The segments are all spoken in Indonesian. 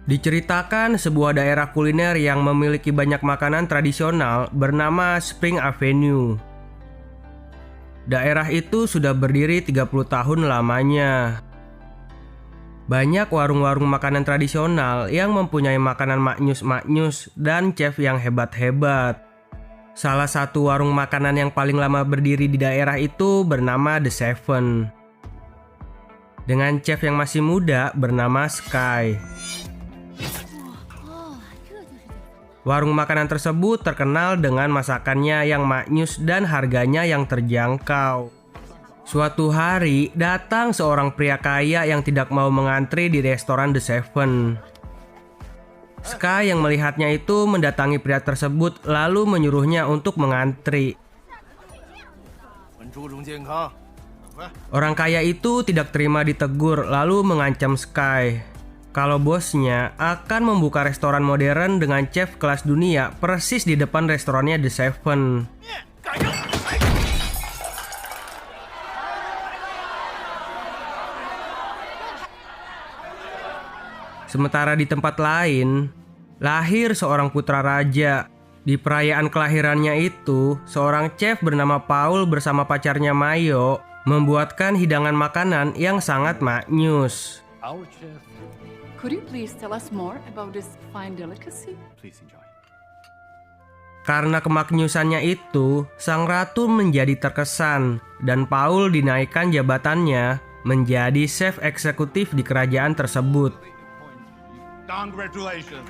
Diceritakan sebuah daerah kuliner yang memiliki banyak makanan tradisional bernama Spring Avenue. Daerah itu sudah berdiri 30 tahun lamanya. Banyak warung-warung makanan tradisional yang mempunyai makanan maknyus-maknyus dan chef yang hebat-hebat. Salah satu warung makanan yang paling lama berdiri di daerah itu bernama The Seven, dengan chef yang masih muda bernama Sky. Warung makanan tersebut terkenal dengan masakannya yang maknyus dan harganya yang terjangkau. Suatu hari, datang seorang pria kaya yang tidak mau mengantri di restoran The Seven. Sky yang melihatnya itu mendatangi pria tersebut lalu menyuruhnya untuk mengantri. Orang kaya itu tidak terima ditegur lalu mengancam Sky kalau bosnya akan membuka restoran modern dengan chef kelas dunia persis di depan restorannya The Seven. Sementara di tempat lain, lahir seorang putra raja. Di perayaan kelahirannya itu, seorang chef bernama Paul bersama pacarnya Mayo membuatkan hidangan makanan yang sangat maknyus. Could you please tell us more about this fine delicacy? Please enjoy. Karena kemaknyusannya itu, sang ratu menjadi terkesan dan Paul dinaikkan jabatannya menjadi chef eksekutif di kerajaan tersebut. Congratulations.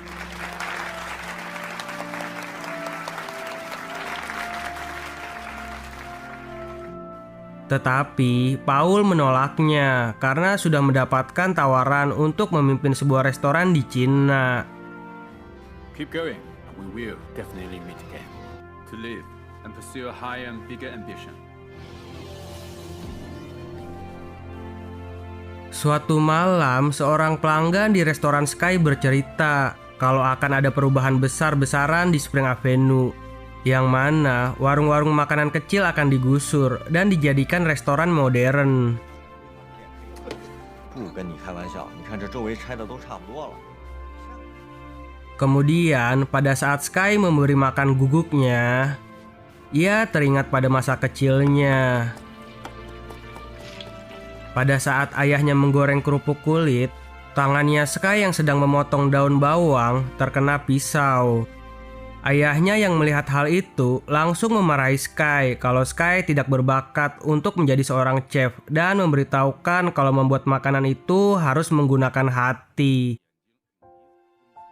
Tetapi Paul menolaknya karena sudah mendapatkan tawaran untuk memimpin sebuah restoran di Cina. Keep going. We will definitely meet again. To live and pursue a higher and bigger ambition. Suatu malam, seorang pelanggan di restoran Sky bercerita kalau akan ada perubahan besar-besaran di Spring Avenue, yang mana warung-warung makanan kecil akan digusur dan dijadikan restoran modern. Kemudian pada saat Sky memberi makan guguknya, ia teringat pada masa kecilnya. Pada saat ayahnya menggoreng kerupuk kulit, tangannya Sky yang sedang memotong daun bawang terkena pisau. Ayahnya yang melihat hal itu langsung memarahi Sky kalau Sky tidak berbakat untuk menjadi seorang chef dan memberitahukan kalau membuat makanan itu harus menggunakan hati.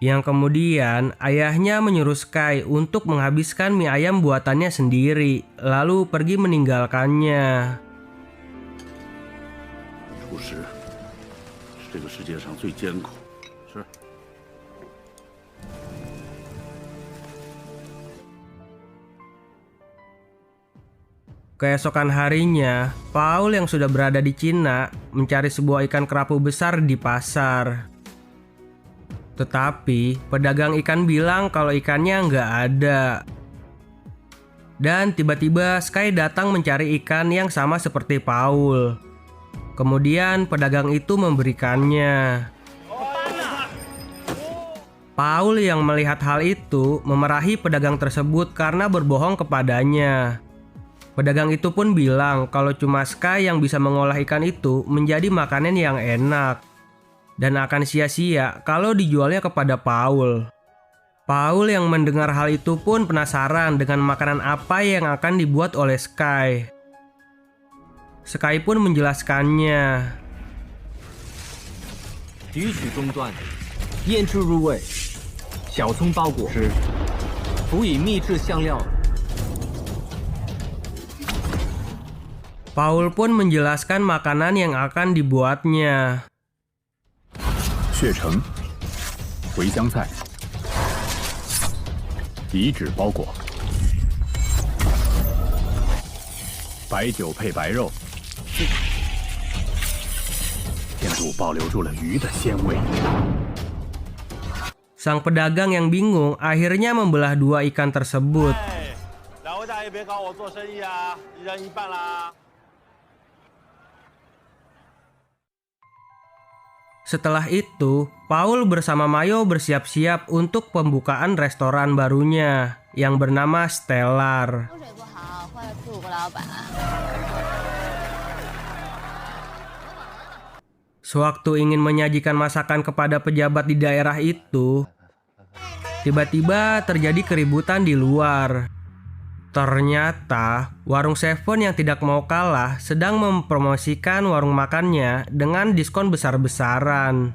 Yang kemudian ayahnya menyuruh Sky untuk menghabiskan mie ayam buatannya sendiri lalu pergi meninggalkannya. 厨师是这个世界上最艰苦。是。 Keesokan harinya, Paul yang sudah berada di Cina mencari sebuah ikan kerapu besar di pasar. Tetapi pedagang ikan bilang kalau ikannya nggak ada. Dan tiba-tiba Sky datang mencari ikan yang sama seperti Paul. Kemudian pedagang itu memberikannya. Paul yang melihat hal itu memarahi pedagang tersebut karena berbohong kepadanya. Pedagang itu pun bilang kalau cuma Sky yang bisa mengolah ikan itu menjadi makanan yang enak dan akan sia-sia kalau dijualnya kepada Paul. Paul yang mendengar hal itu pun penasaran dengan makanan apa yang akan dibuat oleh Sky. Sky pun menjelaskannya. 鱼取中段，腌制入味，小葱包裹，辅以秘制香料。 Paul pun menjelaskan makanan yang akan dibuatnya. 血橙、茴香菜、底脂包裹、白酒配白肉，天主保留住了鱼的鲜味。 Sang pedagang yang bingung akhirnya membelah dua ikan tersebut. 两位大爷别搞我做生意啊，一人一半啦。Setelah itu, Paul bersama Mayo bersiap-siap untuk pembukaan restoran barunya yang bernama Stellar. Sewaktu ingin menyajikan masakan kepada pejabat di daerah itu, tiba-tiba terjadi keributan di luar. Ternyata, warung Seven yang tidak mau kalah sedang mempromosikan warung makannya dengan diskon besar-besaran.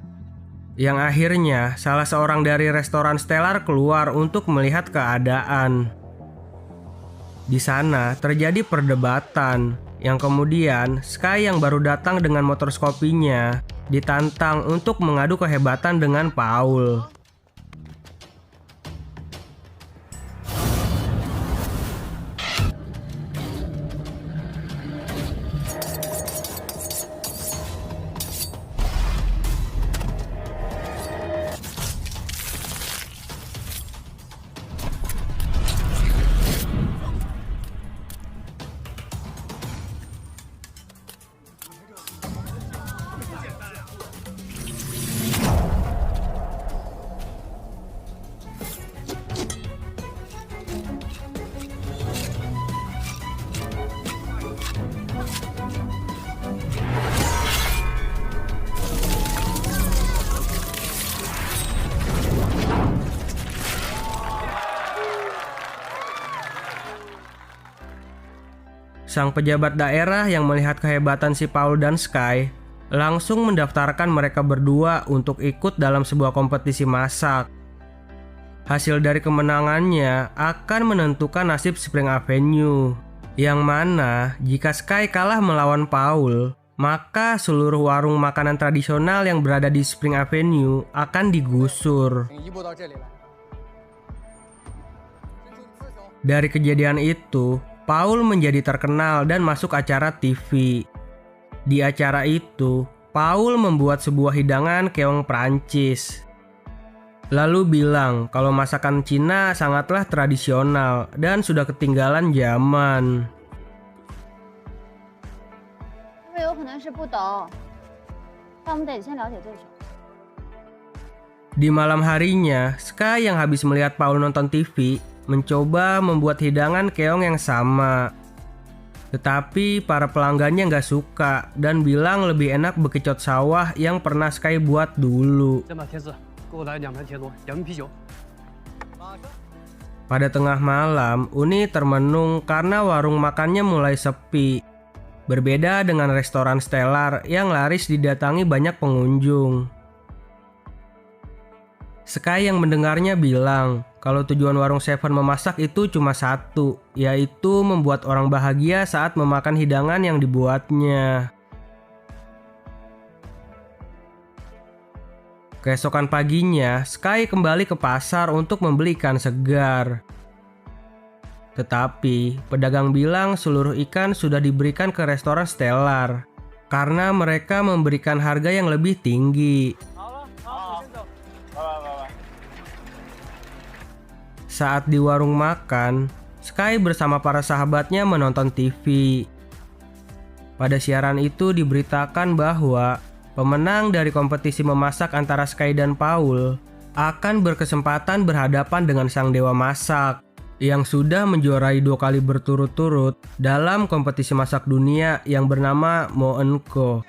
Yang akhirnya, salah seorang dari restoran Stellar keluar untuk melihat keadaan. Di sana terjadi perdebatan, yang kemudian Sky yang baru datang dengan motor Scoopy-nya ditantang untuk mengadu kehebatan dengan Paul. Sang pejabat daerah yang melihat kehebatan si Paul dan Sky langsung mendaftarkan mereka berdua untuk ikut dalam sebuah kompetisi masak. Hasil dari kemenangannya akan menentukan nasib Spring Avenue, yang mana jika Sky kalah melawan Paul, maka seluruh warung makanan tradisional yang berada di Spring Avenue akan digusur. Dari kejadian itu, Paul menjadi terkenal dan masuk acara TV. Di acara itu, Paul membuat sebuah hidangan keong Prancis. Lalu bilang kalau masakan Cina sangatlah tradisional dan sudah ketinggalan zaman. Di malam harinya, Sky yang habis melihat Paul nonton TV mencoba membuat hidangan keong yang sama. Tetapi para pelanggannya nggak suka dan bilang lebih enak bekicot sawah yang pernah Sky buat dulu. Pada tengah malam, Uni termenung karena warung makannya mulai sepi. Berbeda dengan restoran Stellar yang laris didatangi banyak pengunjung. Sky yang mendengarnya bilang kalau tujuan warung Seven memasak itu cuma satu, yaitu membuat orang bahagia saat memakan hidangan yang dibuatnya. Keesokan paginya, Sky kembali ke pasar untuk membeli ikan segar. Tetapi, pedagang bilang seluruh ikan sudah diberikan ke restoran Stellar karena mereka memberikan harga yang lebih tinggi. Saat di warung makan, Sky bersama para sahabatnya menonton TV. Pada siaran itu diberitakan bahwa pemenang dari kompetisi memasak antara Sky dan Paul akan berkesempatan berhadapan dengan sang dewa masak yang sudah menjuarai 2 kali berturut-turut dalam kompetisi masak dunia yang bernama Mo Enko.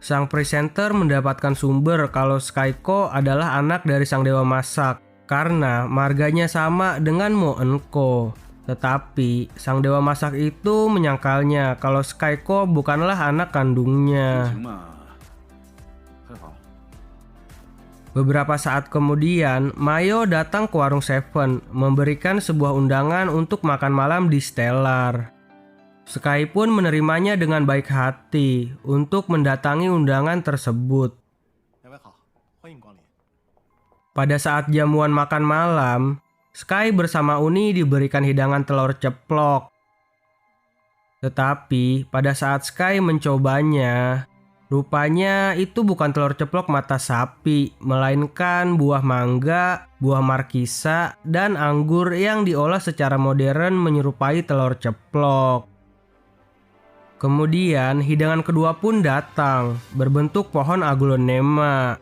Sang presenter mendapatkan sumber kalau Skyko adalah anak dari sang dewa masak karena marganya sama dengan Mo Enko. Tetapi sang dewa masak itu menyangkalnya kalau Skyko bukanlah anak kandungnya. Beberapa saat kemudian, Mayo datang ke warung Seven memberikan sebuah undangan untuk makan malam di Stellar. Sky pun menerimanya dengan baik hati untuk mendatangi undangan tersebut. Pada saat jamuan makan malam, Sky bersama Uni diberikan hidangan telur ceplok. Tetapi pada saat Sky mencobanya, rupanya itu bukan telur ceplok mata sapi, melainkan buah mangga, buah markisa, dan anggur yang diolah secara modern menyerupai telur ceplok. Kemudian hidangan kedua pun datang, berbentuk pohon aglonema.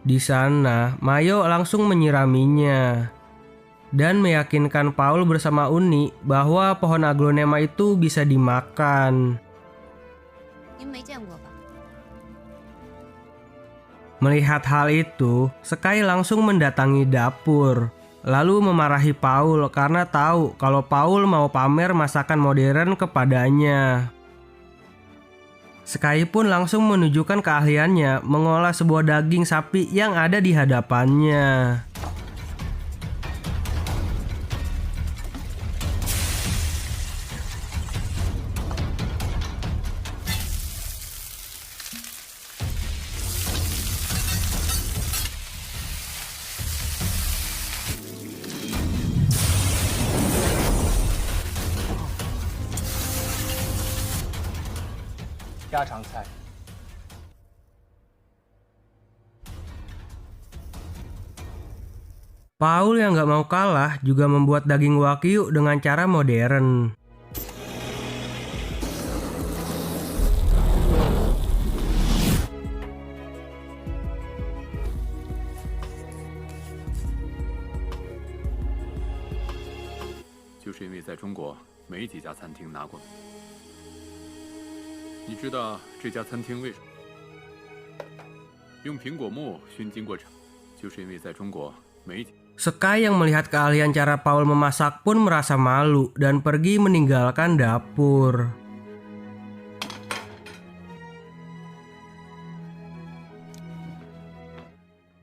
Di sana, Mayo langsung menyiraminya dan meyakinkan Paul bersama Uni bahwa pohon aglonema itu bisa dimakan. 您没见过吧？ Melihat hal itu, Sky langsung mendatangi dapur, lalu memarahi Paul karena tahu kalau Paul mau pamer masakan modern kepadanya. Sky pun langsung menunjukkan keahliannya mengolah sebuah daging sapi yang ada di hadapannya. Paul yang gak mau kalah juga membuat daging wagyu dengan cara modern. "就是因为在中国没几家餐厅拿过名。你知道这家餐厅为什么用苹果木熏金过程？就是因为在中国没几。" Sky yang melihat keahlian cara Paul memasak pun merasa malu dan pergi meninggalkan dapur.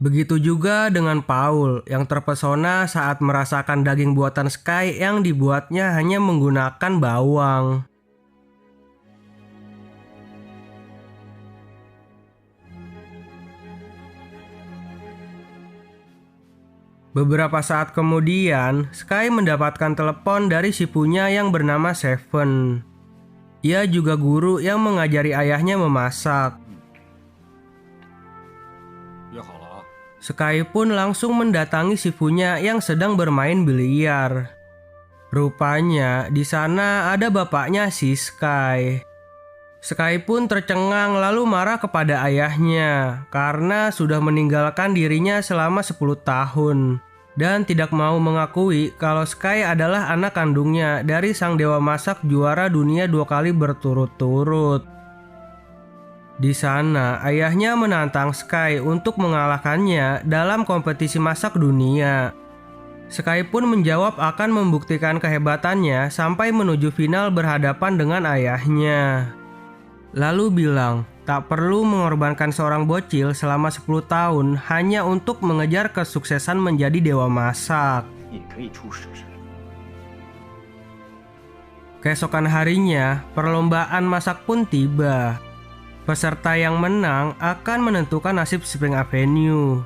Begitu juga dengan Paul yang terpesona saat merasakan daging buatan Sky yang dibuatnya hanya menggunakan bawang. Beberapa saat kemudian, Sky mendapatkan telepon dari sipunya yang bernama Seven. Ia juga guru yang mengajari ayahnya memasak. Sky pun langsung mendatangi sipunya yang sedang bermain biliar. Rupanya di sana ada bapaknya si Sky. Sky pun tercengang lalu marah kepada ayahnya karena sudah meninggalkan dirinya selama 10 tahun dan tidak mau mengakui kalau Sky adalah anak kandungnya dari sang dewa masak juara dunia 2 kali berturut-turut. Di sana, ayahnya menantang Sky untuk mengalahkannya dalam kompetisi masak dunia. Sky pun menjawab akan membuktikan kehebatannya sampai menuju final berhadapan dengan ayahnya. Lalu bilang, tak perlu mengorbankan seorang bocil selama 10 tahun hanya untuk mengejar kesuksesan menjadi dewa masak. Keesokan harinya, perlombaan masak pun tiba. Peserta yang menang akan menentukan nasib Spring Avenue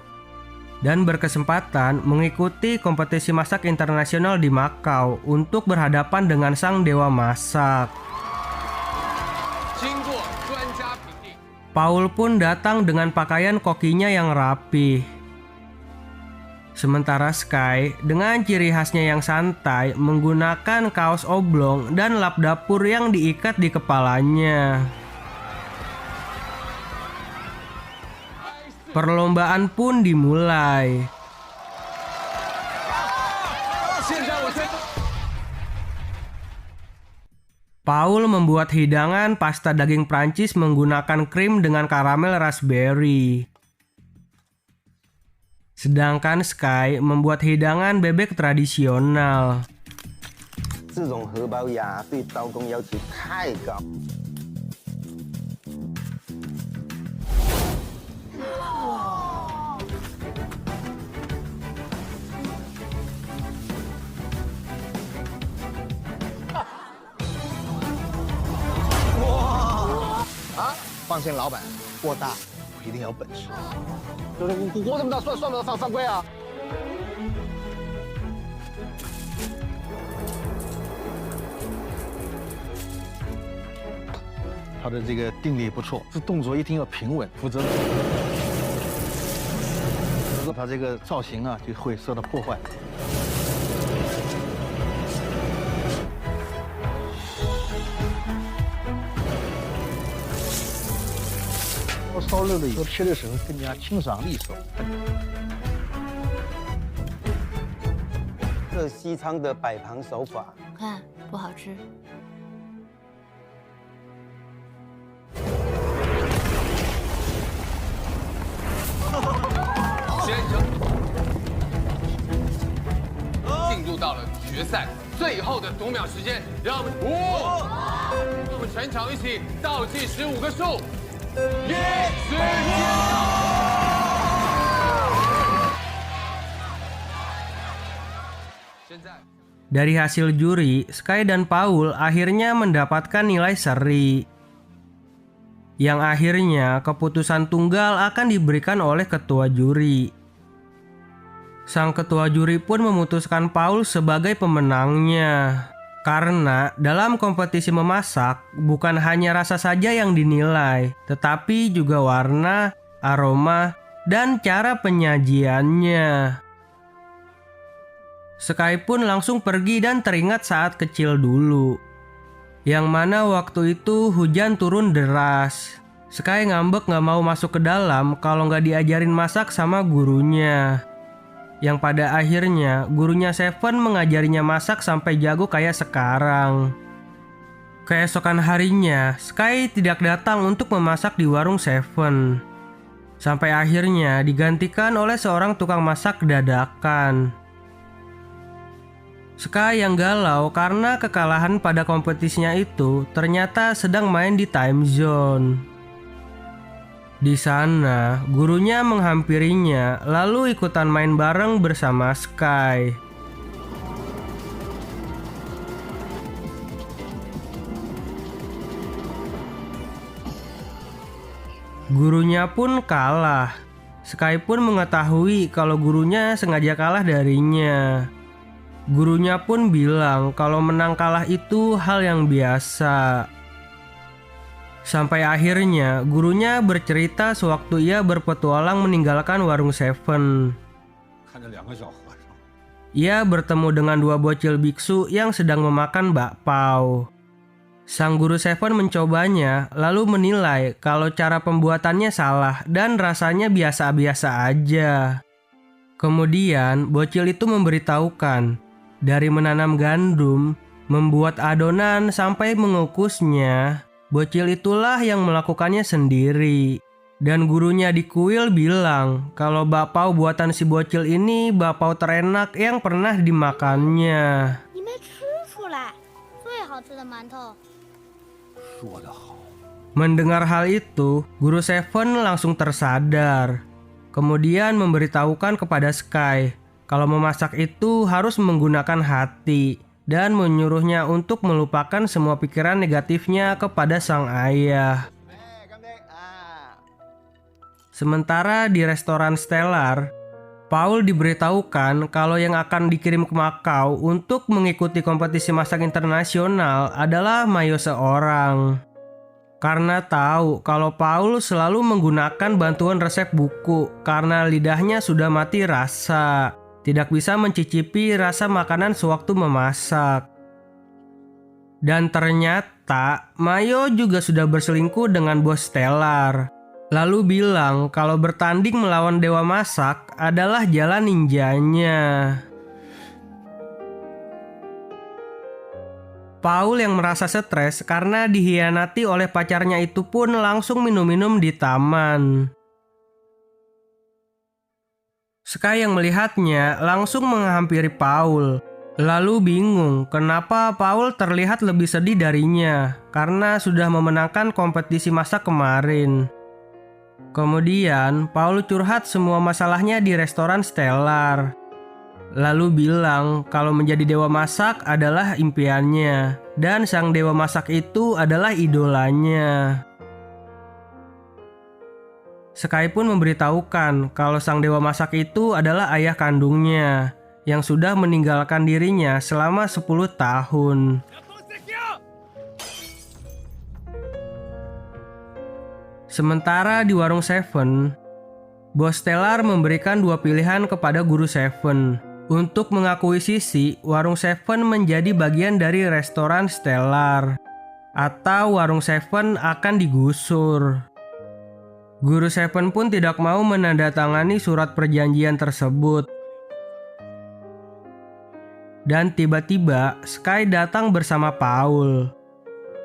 dan berkesempatan mengikuti kompetisi masak internasional di Makau untuk berhadapan dengan sang dewa masak. Paul pun datang dengan pakaian kokinya yang rapi. Sementara Sky dengan ciri khasnya yang santai menggunakan kaos oblong dan lap dapur yang diikat di kepalanya. Perlombaan pun dimulai. Paul membuat hidangan pasta daging Prancis menggunakan krim dengan karamel raspberry. Sedangkan Sky membuat hidangan bebek tradisional. 这种荷包鸭对刀工要求太高。放心，老板，锅大，我一定有本事。锅这么大，算不算犯规啊？他的这个定力不错，这动作一定要平稳，否则他这个造型啊就会受到破坏。我烧肉的以后吃的时候更加清爽利索。这西餐的摆盘手法，看不好吃。先生，进入到了决赛最后的读秒时间，让我们全场一起倒计15个数，时间到。现在。 Dari hasil juri, Sky dan Paul akhirnya mendapatkan nilai seri. Yang akhirnya keputusan tunggal akan diberikan oleh ketua juri. Sang ketua juri pun memutuskan Paul sebagai pemenangnya. Karena dalam kompetisi memasak, bukan hanya rasa saja yang dinilai, tetapi juga warna, aroma, dan cara penyajiannya. Sky pun langsung pergi dan teringat saat kecil dulu. Yang mana waktu itu hujan turun deras. Sky ngambek gak mau masuk ke dalam kalau gak diajarin masak sama gurunya. Yang pada akhirnya gurunya Seven mengajarinya masak sampai jago kayak sekarang. Keesokan harinya, Sky tidak datang untuk memasak di warung Seven. Sampai akhirnya digantikan oleh seorang tukang masak dadakan. Sky yang galau karena kekalahan pada kompetisinya itu ternyata sedang main di time zone. Di sana, gurunya menghampirinya lalu ikutan main bareng bersama Sky. Gurunya pun kalah. Sky pun mengetahui kalau gurunya sengaja kalah darinya. Gurunya pun bilang kalau menang kalah itu hal yang biasa. Sampai akhirnya gurunya bercerita sewaktu ia berpetualang meninggalkan warung Seven. Ia bertemu dengan dua bocil biksu yang sedang memakan bakpao. Sang guru Seven mencobanya lalu menilai kalau cara pembuatannya salah dan rasanya biasa-biasa aja. Kemudian bocil itu memberitahukan dari menanam gandum, membuat adonan sampai mengukusnya, bocil itulah yang melakukannya sendiri. Dan gurunya di kuil bilang kalau bakpao buatan si bocil ini bakpao terenak yang pernah dimakannya. Mendengar hal itu, guru Seven langsung tersadar. Kemudian memberitahukan kepada Sky kalau memasak itu harus menggunakan hati dan menyuruhnya untuk melupakan semua pikiran negatifnya kepada sang ayah. Sementara di restoran Stellar, Paul diberitahukan kalau yang akan dikirim ke Makau untuk mengikuti kompetisi masak internasional adalah Mayo seorang. Karena tahu kalau Paul selalu menggunakan bantuan resep buku karena lidahnya sudah mati rasa. Tidak bisa mencicipi rasa makanan sewaktu memasak. Dan ternyata Mayo juga sudah berselingkuh dengan bos Stellar. Lalu bilang kalau bertanding melawan dewa masak adalah jalan ninjanya. Paul yang merasa stres karena dihianati oleh pacarnya itu pun langsung minum-minum di taman. Sky yang melihatnya langsung menghampiri Paul. Lalu bingung kenapa Paul terlihat lebih sedih darinya karena sudah memenangkan kompetisi masak kemarin. Kemudian Paul curhat semua masalahnya di restoran Stellar. Lalu bilang kalau menjadi dewa masak adalah impiannya dan sang dewa masak itu adalah idolanya. Sky pun memberitahukan kalau sang dewa masak itu adalah ayah kandungnya yang sudah meninggalkan dirinya selama 10 tahun. Sementara di warung Seven, bos Stellar memberikan dua pilihan kepada guru Seven. Untuk mengakuisisi warung Seven menjadi bagian dari restoran Stellar, atau warung Seven akan digusur. Guru Seven pun tidak mau menandatangani surat perjanjian tersebut. Dan tiba-tiba Sky datang bersama Paul.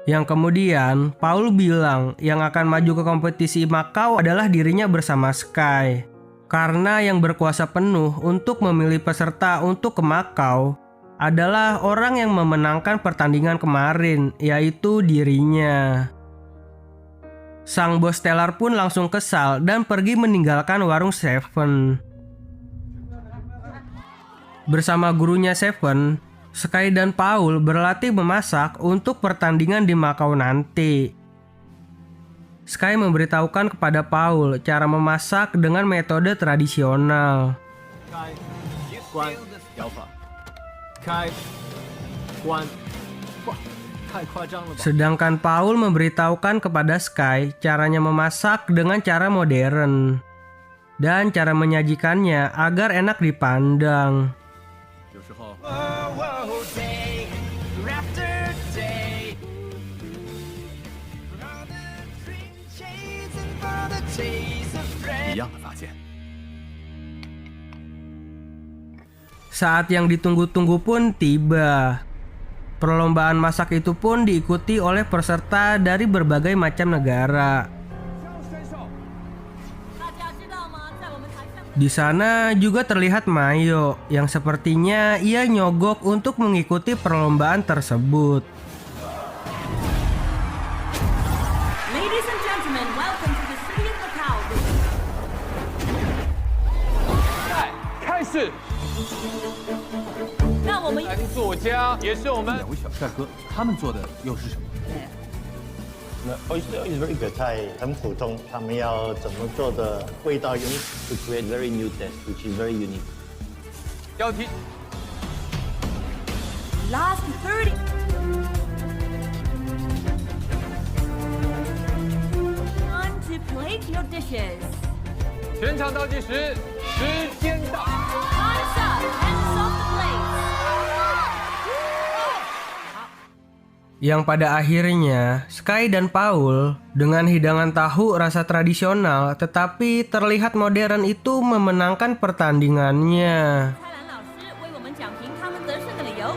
Yang kemudian Paul bilang yang akan maju ke kompetisi Macau adalah dirinya bersama Sky. Karena yang berkuasa penuh untuk memilih peserta untuk ke Macau adalah orang yang memenangkan pertandingan kemarin, yaitu dirinya. Sang bos Stellar pun langsung kesal dan pergi meninggalkan warung Seven. Bersama gurunya Seven, Sky dan Paul berlatih memasak untuk pertandingan di Macau nanti. Sky memberitahukan kepada Paul cara memasak dengan metode tradisional. Sedangkan Paul memberitahukan kepada Sky caranya memasak dengan cara modern dan cara menyajikannya agar enak dipandang. Saat yang ditunggu-tunggu pun tiba. Perlombaan masak itu pun diikuti oleh peserta dari berbagai macam negara. Di sana juga terlihat Mayo yang sepertinya ia nyogok untuk mengikuti perlombaan tersebut. Ladies and gentlemen, welcome to the city of Macau. 开始。那我们男作家也是我们两位小帅哥，他们做的又是什么？ Oyster is very good， 菜很普通，他们要怎么做的味道 unique to create very new taste, which is very unique。标题 last 30. Time to plate your dishes. 全场倒计时，时间到。 Time's up. Hands off the plates. Yang pada akhirnya Sky dan Paul dengan hidangan tahu rasa tradisional tetapi terlihat modern itu memenangkan pertandingannya. 蔡澜老师为我们讲评他们得胜的理由。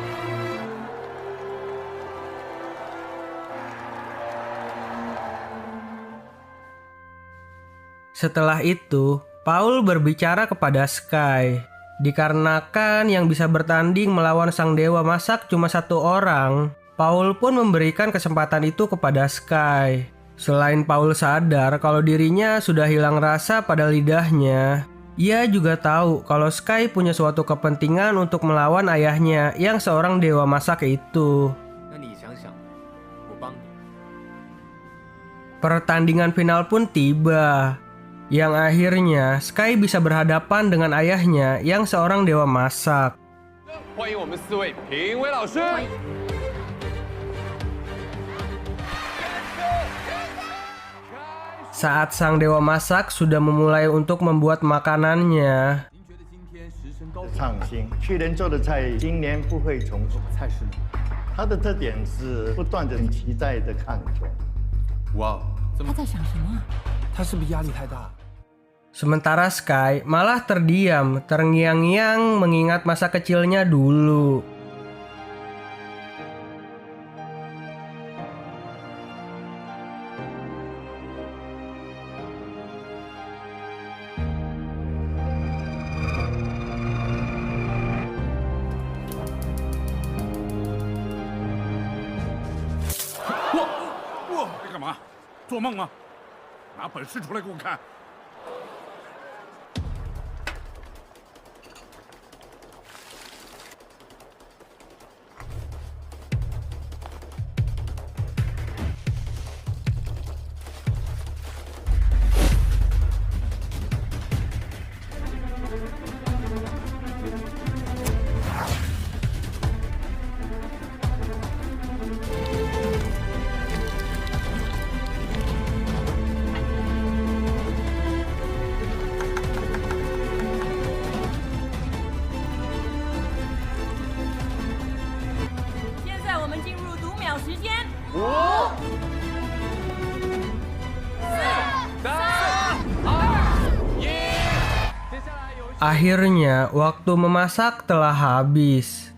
Setelah itu, Paul berbicara kepada Sky. Dikarenakan yang bisa bertanding melawan sang dewa masak cuma satu orang, Paul pun memberikan kesempatan itu kepada Sky. Selain Paul sadar kalau dirinya sudah hilang rasa pada lidahnya, ia juga tahu kalau Sky punya suatu kepentingan untuk melawan ayahnya yang seorang dewa masak itu. Pertandingan final pun tiba, yang akhirnya Sky bisa berhadapan dengan ayahnya yang seorang dewa masak. 欢迎我们4位评委老师。 Saat sang dewa masak sudah memulai untuk membuat makanannya, 创新，去年做的菜今年不会重复。菜式呢？它的特点是不断的期待的抗争。哇，他在想什么？他是不是压力太大？ sementara Sky malah terdiam, terngiang-ngiang mengingat masa kecilnya dulu.哇，你干嘛？做梦吗？拿本事出来给我看！ Time Akhirnya, waktu memasak telah habis.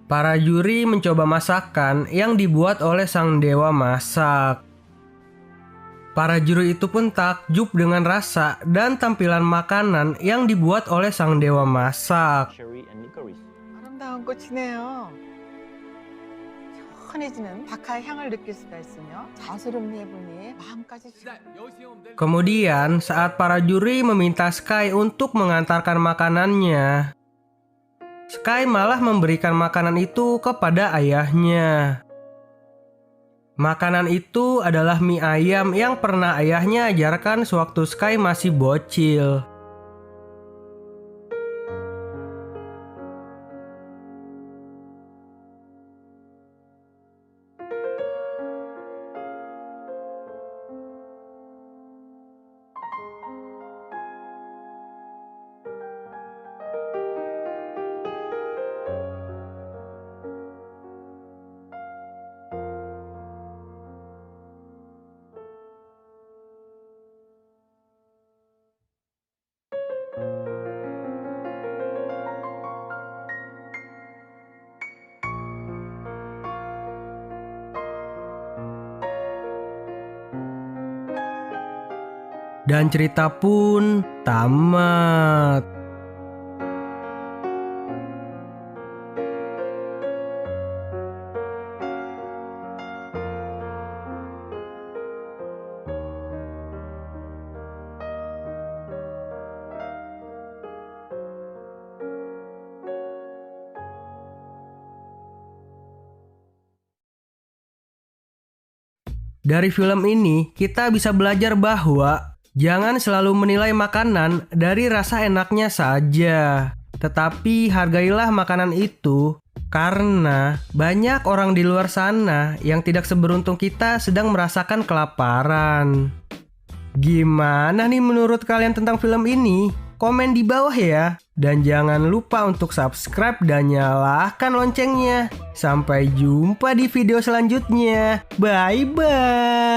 Para juri mencoba masakan yang dibuat oleh sang dewa masak. Para juri itu pun takjub dengan rasa dan tampilan makanan yang dibuat oleh sang dewa masak. 아름다운 꽃이네요. 시원해지는 바카의 향을 느낄 수가 있으며 자수름 네 분이 마음까지. Kemudian saat para juri meminta Sky untuk mengantarkan makanannya, Sky malah memberikan makanan itu kepada ayahnya. Makanan itu adalah mie ayam yang pernah ayahnya ajarkan sewaktu Sky masih bocil. Dan cerita pun tamat. Dari film ini, kita bisa belajar bahwa jangan selalu menilai makanan dari rasa enaknya saja, tetapi hargailah makanan itu karena banyak orang di luar sana yang tidak seberuntung kita sedang merasakan kelaparan. Gimana nih menurut kalian tentang film ini? Komen di bawah ya. Dan jangan lupa untuk subscribe dan nyalakan loncengnya. Sampai jumpa di video selanjutnya. Bye-bye.